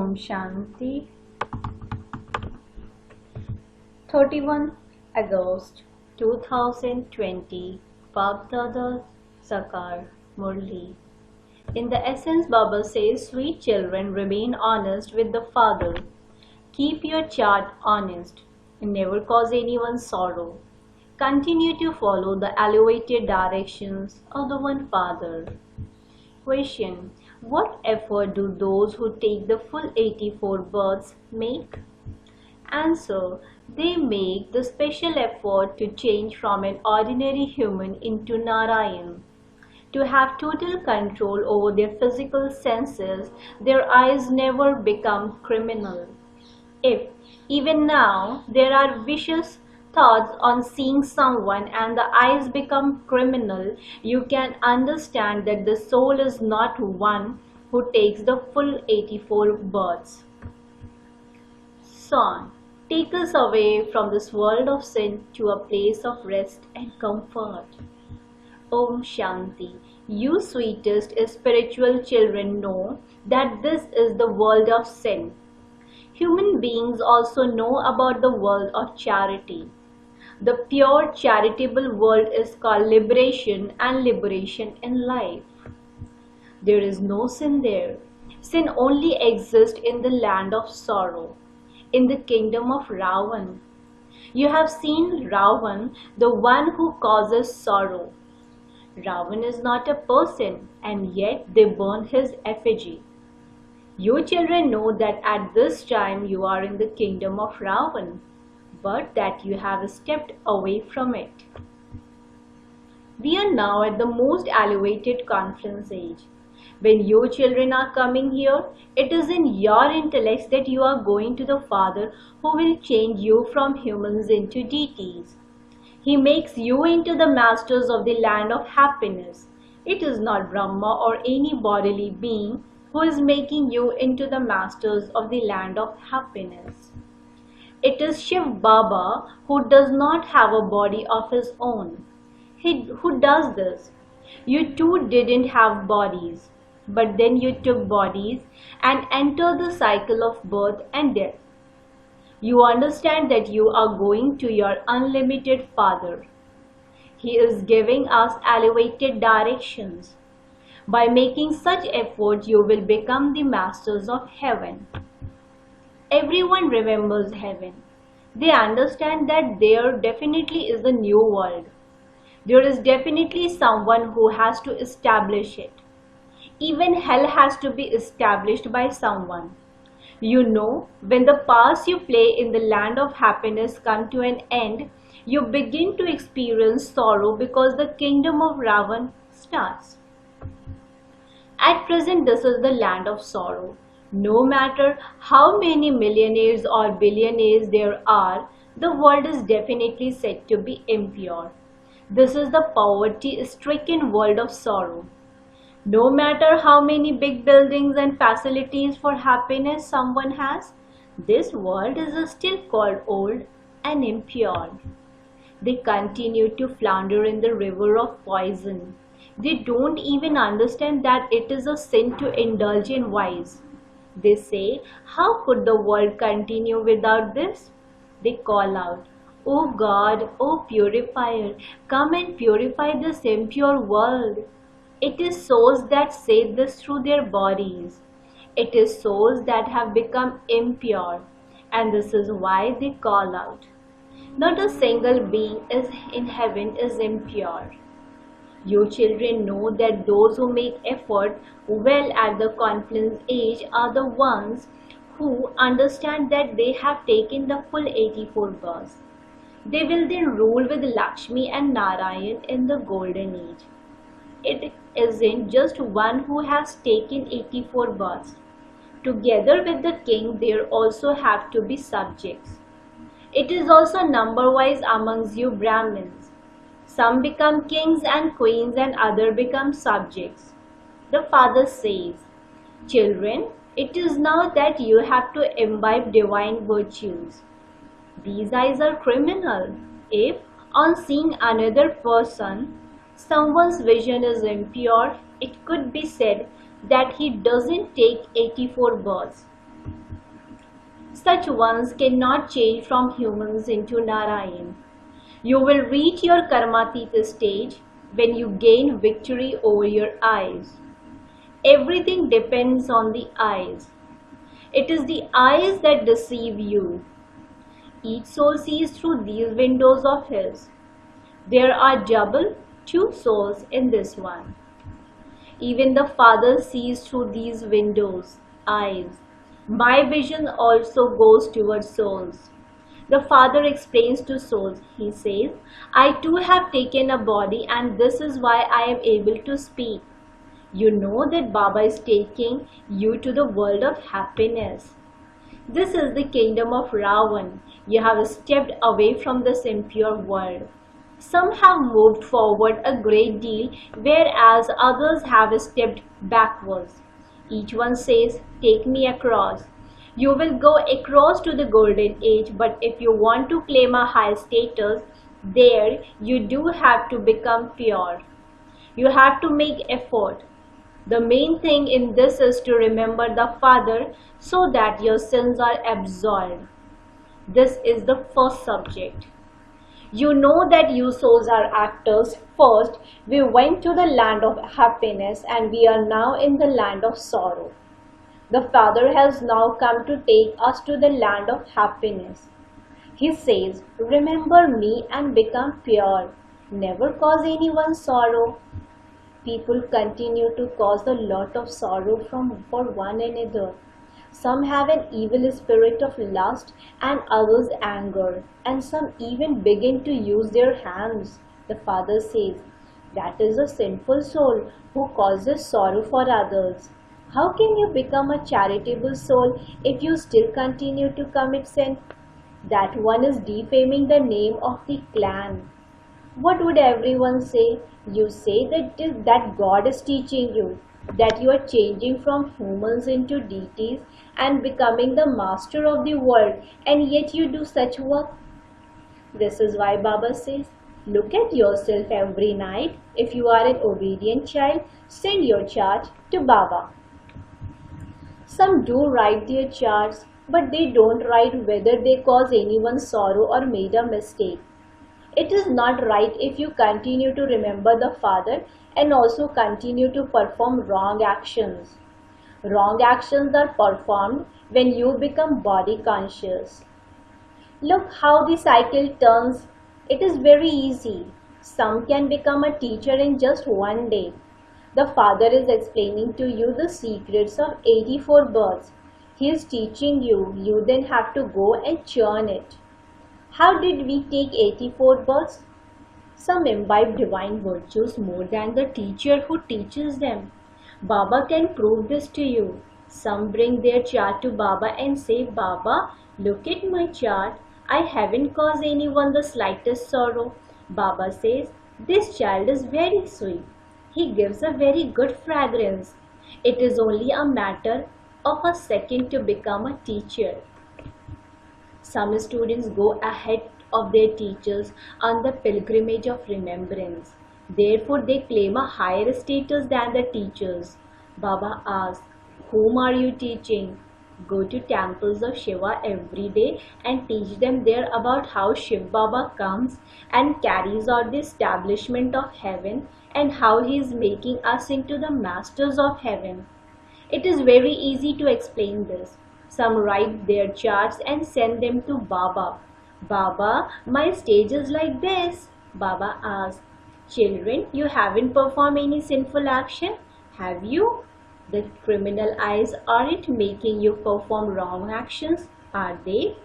Om Shanti. 31 August 2020 Babdada Sakar Murli. In the essence, Baba says, sweet children, remain honest with the Father. Keep your chart honest and never cause anyone sorrow. Continue to follow the elevated directions of the One Father. Question: what effort do those who take the full 84 births make? Answer: they make the special effort to change from an ordinary human into Narayan. To have total control over their physical senses, their eyes never become criminal. If, even now, there are vicious thoughts on seeing someone and the eyes become criminal, you can understand that the soul is not one who takes the full 84 births. Song: take us away from this world of sin to a place of rest and comfort. Om Shanti. You sweetest spiritual children know that this is the world of sin. Human beings also know about the world of charity. The pure charitable world is called liberation and liberation in life. There is no sin there. Sin only exists in the land of sorrow, in the kingdom of Ravan. You have seen Ravan, the one who causes sorrow. Ravan is not a person, and yet they burn his effigy. You children know that at this time you are in the kingdom of Ravan, but that you have stepped away from it. We are now at the most elevated conference age. When you children are coming here, it is in your intellects that you are going to the Father who will change you from humans into deities. He makes you into the masters of the land of happiness. It is not Brahma or any bodily being who is making you into the masters of the land of happiness. It is Shiv Baba who does not have a body of his own. Who does this? You too didn't have bodies, but then you took bodies and entered the cycle of birth and death. You understand that you are going to your unlimited Father. He is giving us elevated directions. By making such effort, you will become the masters of heaven. Everyone remembers heaven. They understand that there definitely is a new world. There is definitely someone who has to establish it. Even hell has to be established by someone. You know, when the parts you play in the land of happiness come to an end, you begin to experience sorrow because the kingdom of Ravan starts. At present, this is the land of sorrow. No matter how many millionaires or billionaires there are, the world is definitely said to be impure. This is the poverty-stricken world of sorrow. No matter how many big buildings and facilities for happiness someone has, this world is still called old and impure. They continue to flounder in the river of poison. They don't even understand that it is a sin to indulge in vice. They say, how could the world continue without this? They call out, O God, O purifier, come and purify this impure world. It is souls that say this through their bodies. It is souls that have become impure, and this is why they call out. Not a single being in heaven is impure. You children know that those who make effort well at the confluence age are the ones who understand that they have taken the full 84 births. They will then rule with Lakshmi and Narayan in the golden age. It isn't just one who has taken 84 births. Together with the king, there also have to be subjects. It is also number-wise amongst you Brahmins. Some become kings and queens and others become subjects. The Father says, children, it is now that you have to imbibe divine virtues. These eyes are criminal. If, on seeing another person, someone's vision is impure, it could be said that he doesn't take 84 births. Such ones cannot change from humans into Narayan. You will reach your Karmatita stage when you gain victory over your eyes. Everything depends on the eyes. It is the eyes that deceive you. Each soul sees through these windows of his. There are two souls in this one. Even the Father sees through these windows, eyes. My vision also goes towards souls. The Father explains to souls. He says, I too have taken a body and this is why I am able to speak. You know that Baba is taking you to the world of happiness. This is the kingdom of Ravan. You have stepped away from this impure world. Some have moved forward a great deal, whereas others have stepped backwards. Each one says, take me across. You will go across to the golden age, but if you want to claim a high status, there you do have to become pure. You have to make effort. The main thing in this is to remember the Father so that your sins are absolved. This is the first subject. You know that you souls are actors. First, we went to the land of happiness and we are now in the land of sorrow. The Father has now come to take us to the land of happiness. He says, remember me and become pure. Never cause anyone sorrow. People continue to cause a lot of sorrow for one another. Some have an evil spirit of lust and others anger, and some even begin to use their hands. The Father says, that is a sinful soul who causes sorrow for others. How can you become a charitable soul if you still continue to commit sin? That one is defaming the name of the clan. What would everyone say? You say that God is teaching you, that you are changing from humans into deities and becoming the master of the world, and yet you do such work. This is why Baba says, look at yourself every night. If you are an obedient child, send your charge to Baba. Some do write their charts, but they don't write whether they cause anyone sorrow or made a mistake. It is not right if you continue to remember the Father and also continue to perform wrong actions. Wrong actions are performed when you become body conscious. Look how the cycle turns. It is very easy. Some can become a teacher in just one day. The Father is explaining to you the secrets of 84 births. He is teaching you. You then have to go and churn it. How did we take 84 births? Some imbibe divine virtues more than the teacher who teaches them. Baba can prove this to you. Some bring their chart to Baba and say, Baba, look at my chart. I haven't caused anyone the slightest sorrow. Baba says, this child is very sweet. He gives a very good fragrance. It is only a matter of a second to become a teacher. Some students go ahead of their teachers on the pilgrimage of remembrance. Therefore, they claim a higher status than the teachers. Baba asks, whom are you teaching? Go to temples of Shiva every day and teach them there about how Shiv Baba comes and carries out the establishment of heaven and how he is making us into the masters of heaven. It is very easy to explain this. Some write their charts and send them to Baba. Baba, my stage is like this. Baba asks, children, you haven't performed any sinful action, have you? The criminal eyes aren't making you perform wrong actions, are they?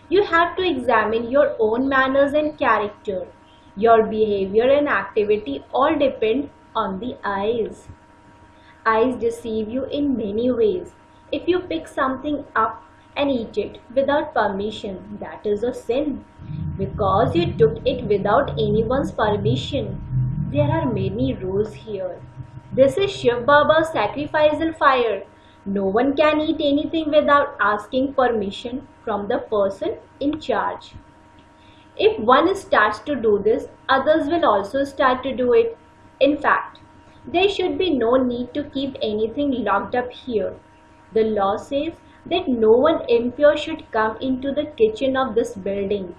You have to examine your own manners and character. Your behavior and activity all depend on the eyes. Eyes deceive you in many ways. If you pick something up and eat it without permission, that is a sin, because you took it without anyone's permission. There are many rules here. This is Shiv Baba's sacrificial fire. No one can eat anything without asking permission from the person in charge. If one starts to do this, others will also start to do it. In fact, there should be no need to keep anything locked up here. The law says, that no one impure should come into the kitchen of this building.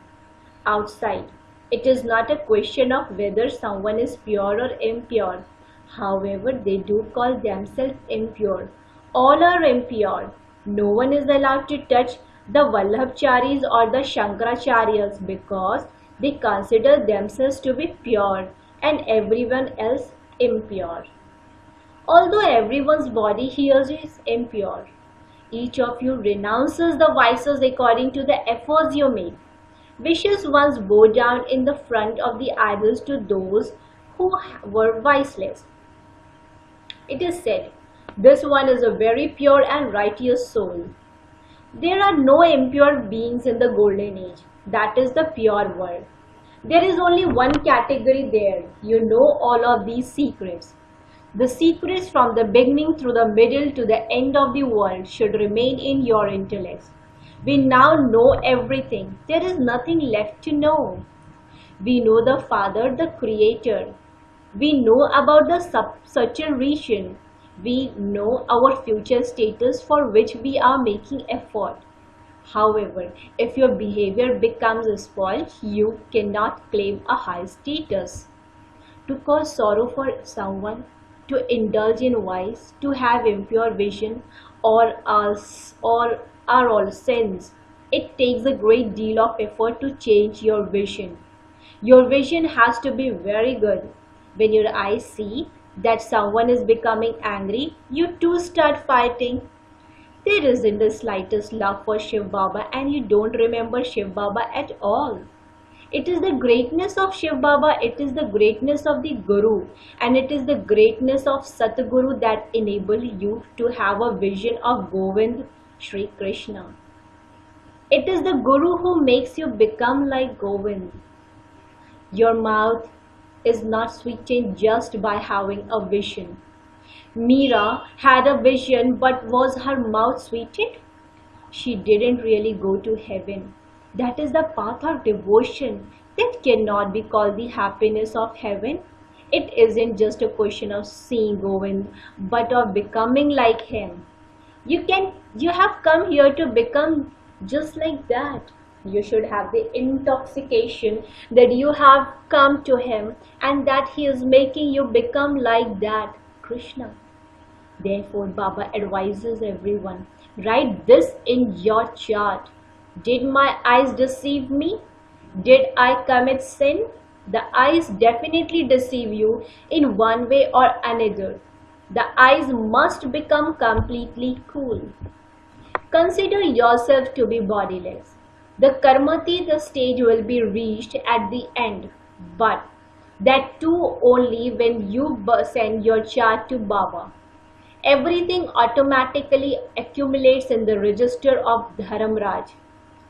Outside, it is not a question of whether someone is pure or impure. However, they do call themselves impure. All are impure. No one is allowed to touch the Vallabhacharis or the Shankaracharyas because they consider themselves to be pure and everyone else impure. Although everyone's body here is impure, each of you renounces the vices according to the efforts you make. Vicious ones bow down in the front of the idols to those who were viceless. It is said, "This one is a very pure and righteous soul." There are no impure beings in the golden age. That is the pure world. There is only one category there. You know all of these secrets. The secrets from the beginning through the middle to the end of the world should remain in your intellect. We now know everything. There is nothing left to know. We know the Father, the Creator. We know about the saturation. We know our future status for which we are making effort. However, if your behavior becomes spoiled, you cannot claim a high status. To cause sorrow for someone, to indulge in vice, to have impure vision, or are all sins. It takes a great deal of effort to change your vision. Your vision has to be very good. When your eyes see that someone is becoming angry, you too start fighting. There isn't the slightest love for Shiv Baba and you don't remember Shiv Baba at all. It is the greatness of Shiv Baba, it is the greatness of the Guru, and it is the greatness of Satguru that enable you to have a vision of Govind Sri Krishna. It is the Guru who makes you become like Govind. Your mouth is not sweetened just by having a vision. Meera had a vision, but was her mouth sweetened? She didn't really go to heaven. That is the path of devotion. That cannot be called the happiness of heaven. It isn't just a question of seeing Govind, but of becoming like him. You have come here to become just like that. You should have the intoxication that you have come to him and that he is making you become like that, Krishna. Therefore, Baba advises everyone, write this in your chart. Did my eyes deceive me? Did I commit sin? The eyes definitely deceive you in one way or another. The eyes must become completely cool. Consider yourself to be bodiless. The Karmati, the stage will be reached at the end, but that too only when you send your chart to Baba. Everything automatically accumulates in the register of Dharamraj.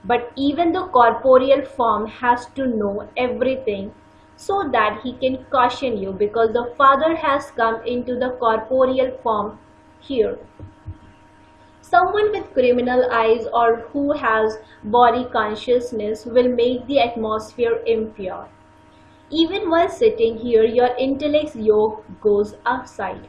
But even the corporeal form has to know everything so that he can caution you because the Father has come into the corporeal form here. Someone with criminal eyes or who has body consciousness will make the atmosphere impure. Even while sitting here, your intellect's yoke goes outside.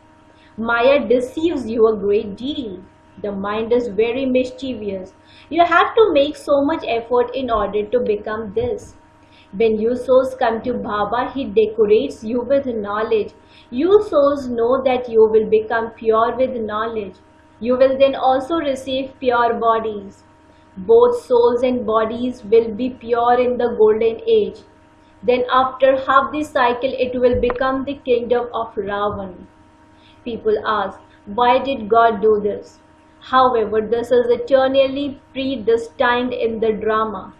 Maya deceives you a great deal. The mind is very mischievous. You have to make so much effort in order to become this. When you souls come to Baba, he decorates you with knowledge. You souls know that you will become pure with knowledge. You will then also receive pure bodies. Both souls and bodies will be pure in the golden age. Then after half the cycle, it will become the kingdom of Ravan. People ask, why did God do this? However, this is eternally predestined in the drama.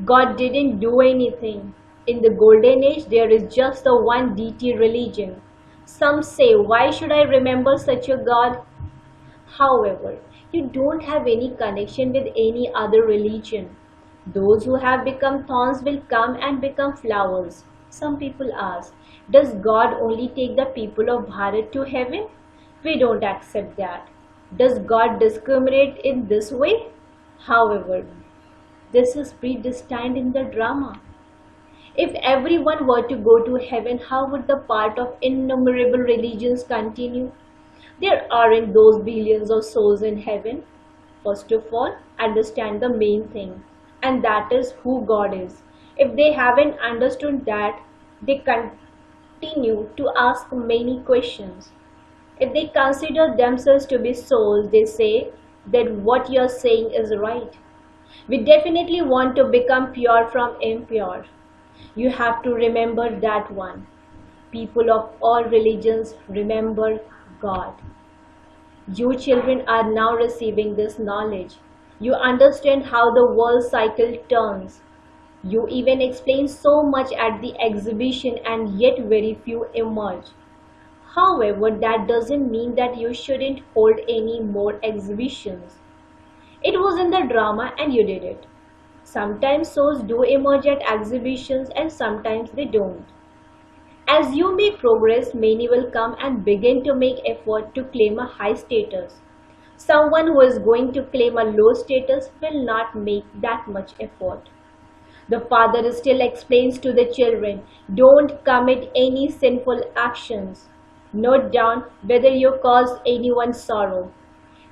God didn't do anything. In the golden age, there is just the one deity religion. Some say, why should I remember such a God? However, you don't have any connection with any other religion. Those who have become thorns will come and become flowers. Some people ask, does God only take the people of Bharat to heaven? We don't accept that. Does God discriminate in this way? However, this is predestined in the drama. If everyone were to go to heaven, how would the part of innumerable religions continue? There aren't those billions of souls in heaven. first of all understand the main thing, and that is who God is. If they haven't understood that, they continue to ask many questions. If they consider themselves to be souls, they say that what you are saying is right. We definitely want to become pure from impure. You have to remember that one. People of all religions remember God. You children are now receiving this knowledge. You understand how the world cycle turns. You even explain so much at the exhibition and yet very few emerge. However, that doesn't mean that you shouldn't hold any more exhibitions. It was in the drama and you did it. Sometimes souls do emerge at exhibitions and sometimes they don't. As you make progress, many will come and begin to make effort to claim a high status. Someone who is going to claim a low status will not make that much effort. The father still explains to the children, don't commit any sinful actions. Note down whether you caused anyone sorrow.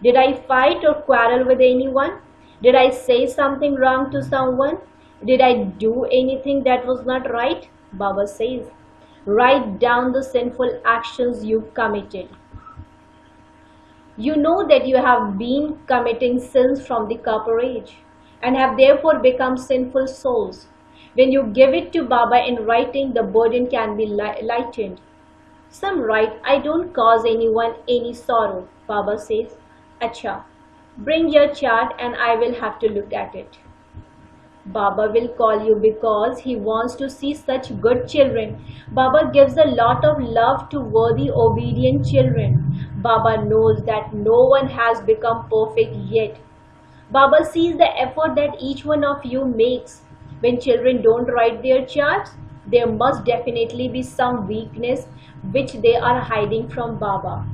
Did I fight or quarrel with anyone? Did I say something wrong to someone? Did I do anything that was not right? Baba says, write down the sinful actions you committed. You know that you have been committing sins from the copper age and have therefore become sinful souls. When you give it to Baba in writing, the burden can be lightened. Some write, I don't cause anyone any sorrow. Baba says, Acha, bring your chart and I will have to look at it. Baba will call you because he wants to see such good children. Baba gives a lot of love to worthy, obedient children. Baba knows that no one has become perfect yet. Baba sees the effort that each one of you makes. When children don't write their charts, there must definitely be some weakness which they are hiding from Baba.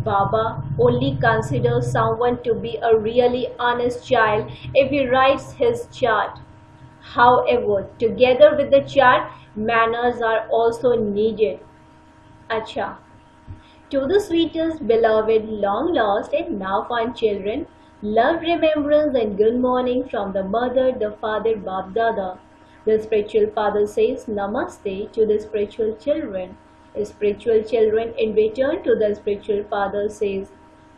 Baba only considers someone to be a really honest child if he writes his chart. However, together with the chart, manners are also needed. Acha. To the sweetest, beloved, long lost and now found children, love, remembrance and good morning from the mother, the father, Bab Dada. The spiritual father says Namaste to the spiritual children. Spiritual children in return to the spiritual father says,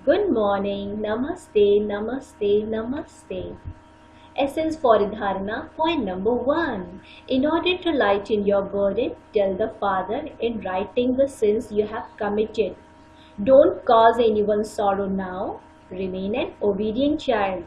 Good morning, Namaste, Namaste, Namaste. Essence for Dharana, point number 1. In order to lighten your burden, tell the father in writing the sins you have committed. Don't cause anyone sorrow now. Remain an obedient child.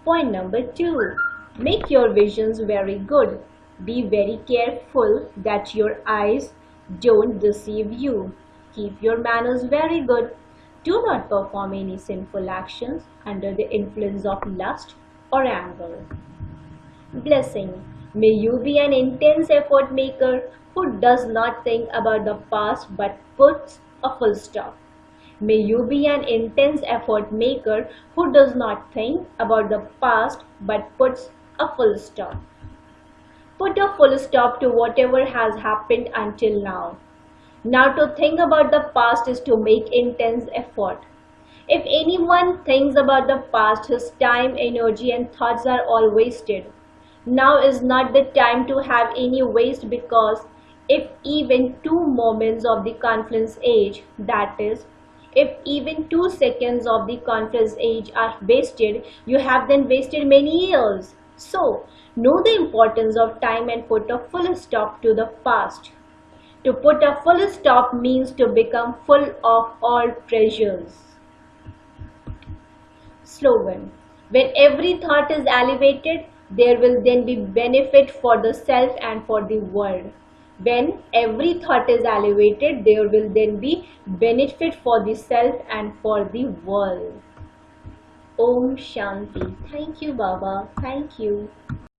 Point number 2. Make your visions very good. Be very careful that your eyes don't deceive you. Keep your manners very good. Do not perform any sinful actions under the influence of lust or anger. Blessing. May you be an intense effort maker who does not think about the past but puts a full stop. May you be an intense effort maker who does not think about the past but puts a full stop. Put a full stop to whatever has happened until now. Now to think about the past is to make intense effort. If anyone thinks about the past, his time, energy and thoughts are all wasted. Now is not the time to have any waste because if even 2 moments of the confluence age, that is, if even 2 seconds of the confluence age are wasted, you have then wasted many years. So, know the importance of time and put a full stop to the past. To put a full stop means to become full of all treasures. Slogan. When every thought is elevated, there will then be benefit for the self and for the world. When every thought is elevated, there will then be benefit for the self and for the world. Om Shanti. Thank you, Baba. Thank you.